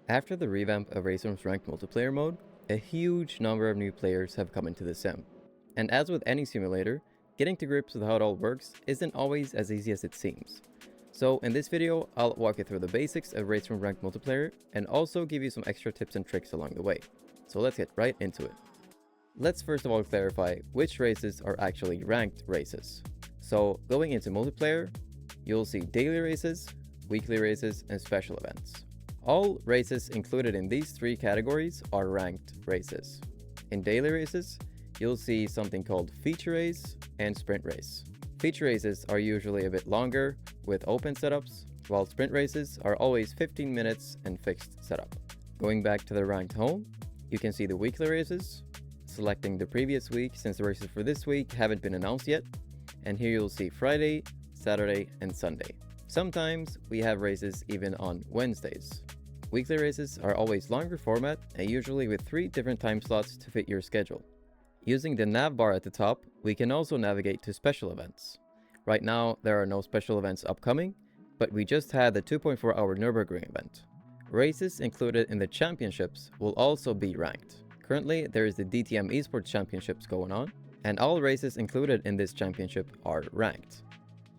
After the revamp of RaceRoom's ranked multiplayer mode, a huge number of new players have come into the sim. And as with any simulator, getting to grips with how it all works isn't always as easy as it seems. So in this video, I'll walk you through the basics of RaceRoom ranked multiplayer and also give you some extra tips and tricks along the way. So let's get right into it. Let's first of all clarify which races are actually ranked races. So going into multiplayer, you'll see daily races, weekly races, and special events. All races included in these three categories are ranked races. In daily races, you'll see something called feature race and sprint race. Feature races are usually a bit longer with open setups, while sprint races are always 15 minutes and fixed setup. Going back to the ranked home, you can see the weekly races, selecting the previous week since the races for this week haven't been announced yet, and here you'll see Friday, Saturday, and Sunday. Sometimes we have races even on Wednesdays. Weekly races are always longer format and usually with 3 different time slots to fit your schedule. Using the nav bar at the top, we can also navigate to special events. Right now, there are no special events upcoming, but we just had the 2.4-hour Nürburgring event. Races included in the championships will also be ranked. Currently, there is the DTM Esports Championships going on, and all races included in this championship are ranked.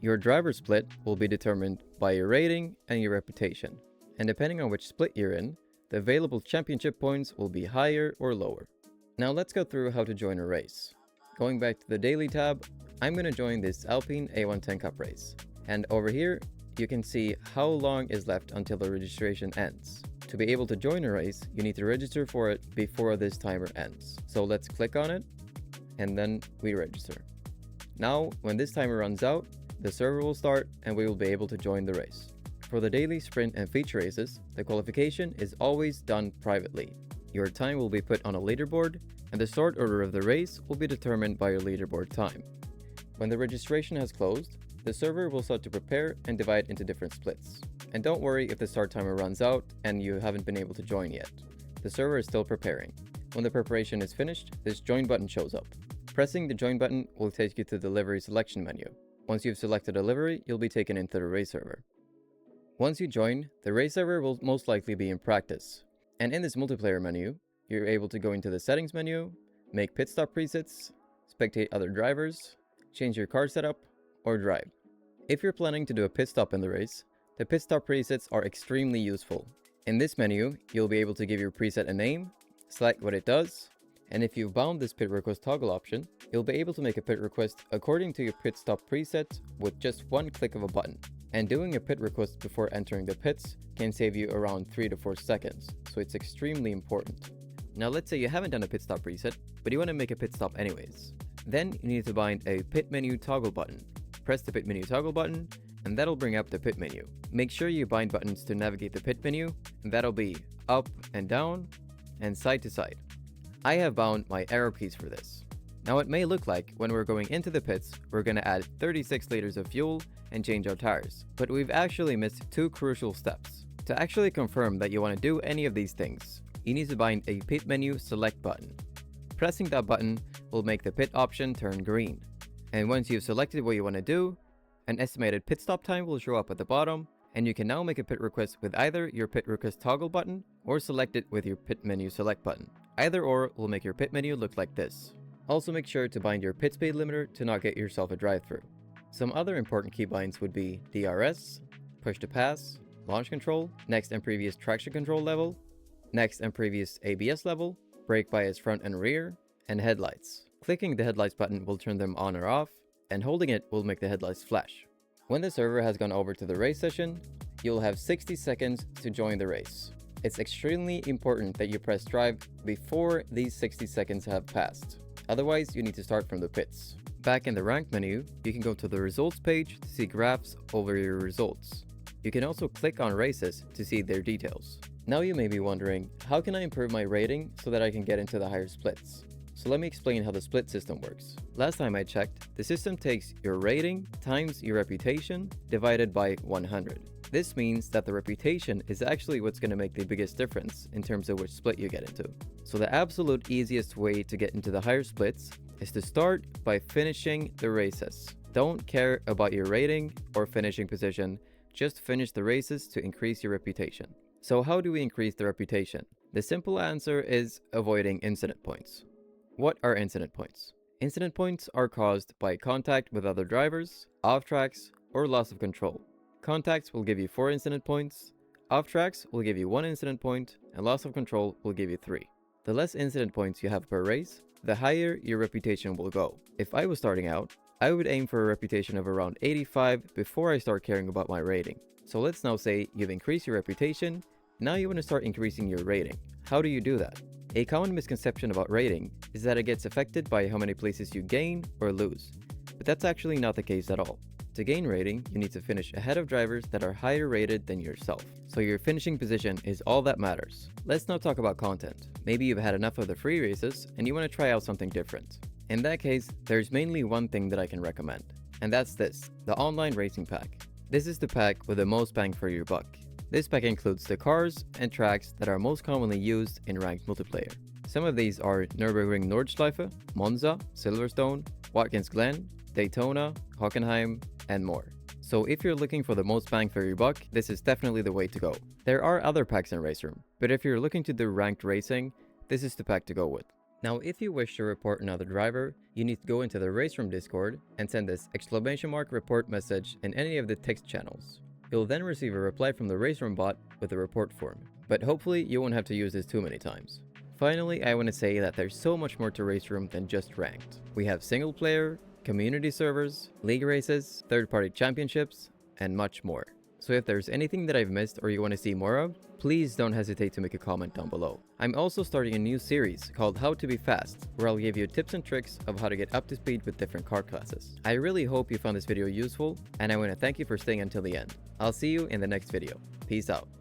Your driver split will be determined by your rating and your reputation. And depending on which split you're in, the available championship points will be higher or lower. Now let's go through how to join a race. Going back to the daily tab, I'm going to join this Alpine A110 Cup race. And over here, you can see how long is left until the registration ends. To be able to join a race, you need to register for it before this timer ends. So let's click on it, and then we register. Now, when this timer runs out, the server will start and we will be able to join the race. For the daily, sprint, and feature races, the qualification is always done privately. Your time will be put on a leaderboard, and the start order of the race will be determined by your leaderboard time. When the registration has closed, the server will start to prepare and divide into different splits. And don't worry if the start timer runs out and you haven't been able to join yet. The server is still preparing. When the preparation is finished, this join button shows up. Pressing the join button will take you to the livery selection menu. Once you've selected a livery, you'll be taken into the race server. Once you join, the race server will most likely be in practice. And in this multiplayer menu, you're able to go into the settings menu, make pit stop presets, spectate other drivers, change your car setup, or drive. If you're planning to do a pit stop in the race, the pit stop presets are extremely useful. In this menu, you'll be able to give your preset a name, select what it does, and if you've bound this pit request toggle option, you'll be able to make a pit request according to your pit stop preset with just one click of a button. And doing a pit request before entering the pits can save you around 3 to 4 seconds, so it's extremely important. Now let's say you haven't done a pit stop preset, but you want to make a pit stop anyways. Then you need to bind a pit menu toggle button. Press the pit menu toggle button, and that'll bring up the pit menu. Make sure you bind buttons to navigate the pit menu, and that'll be up and down, and side to side. I have bound my arrow keys for this. Now it may look like when we're going into the pits, we're going to add 36 liters of fuel and change our tires, but we've actually missed 2 crucial steps. To actually confirm that you want to do any of these things, you need to bind a pit menu select button. Pressing that button will make the pit option turn green. And once you've selected what you want to do, an estimated pit stop time will show up at the bottom, and you can now make a pit request with either your pit request toggle button or select it with your pit menu select button. Either or will make your pit menu look like this. Also make sure to bind your pit speed limiter to not get yourself a drive-through. Some other important keybinds would be DRS, push to pass, launch control, next and previous traction control level, next and previous ABS level, brake bias front and rear, and headlights. Clicking the headlights button will turn them on or off, and holding it will make the headlights flash. When the server has gone over to the race session, you'll have 60 seconds to join the race. It's extremely important that you press drive before these 60 seconds have passed. Otherwise, you need to start from the pits. Back in the rank menu, you can go to the results page to see graphs over your results. You can also click on races to see their details. Now you may be wondering, how can I improve my rating so that I can get into the higher splits? So let me explain how the split system works. Last time I checked, the system takes your rating times your reputation divided by 100. This means that the reputation is actually what's going to make the biggest difference in terms of which split you get into. So the absolute easiest way to get into the higher splits is to start by finishing the races. Don't care about your rating or finishing position, just finish the races to increase your reputation. So how do we increase the reputation? The simple answer is avoiding incident points. What are incident points? Incident points are caused by contact with other drivers, off tracks, or loss of control. Contacts will give you 4 incident points, off tracks will give you 1 incident point, and loss of control will give you 3. The less incident points you have per race, the higher your reputation will go. If I was starting out, I would aim for a reputation of around 85 before I start caring about my rating. So let's now say you've increased your reputation, now you want to start increasing your rating. How do you do that? A common misconception about rating is that it gets affected by how many places you gain or lose, but that's actually not the case at all. To gain rating, you need to finish ahead of drivers that are higher rated than yourself. So your finishing position is all that matters. Let's now talk about content. Maybe you've had enough of the free races and you want to try out something different. In that case, there's mainly one thing that I can recommend, and that's this, the online racing pack. This is the pack with the most bang for your buck. This pack includes the cars and tracks that are most commonly used in ranked multiplayer. Some of these are Nürburgring Nordschleife, Monza, Silverstone, Watkins Glen, Daytona, Hockenheim, and more. So if you're looking for the most bang for your buck, this is definitely the way to go. There are other packs in RaceRoom, but if you're looking to do ranked racing, this is the pack to go with. Now, if you wish to report another driver, you need to go into the RaceRoom Discord and send this !report message in any of the text channels. You'll then receive a reply from the RaceRoom bot with a report form, but hopefully you won't have to use this too many times. Finally, I want to say that there's so much more to RaceRoom than just ranked. We have single player, community servers, league races, third-party championships, and much more. So if there's anything that I've missed or you want to see more of, please don't hesitate to make a comment down below. I'm also starting a new series called How to Be Fast, where I'll give you tips and tricks of how to get up to speed with different car classes. I really hope you found this video useful, and I want to thank you for staying until the end. I'll see you in the next video. Peace out.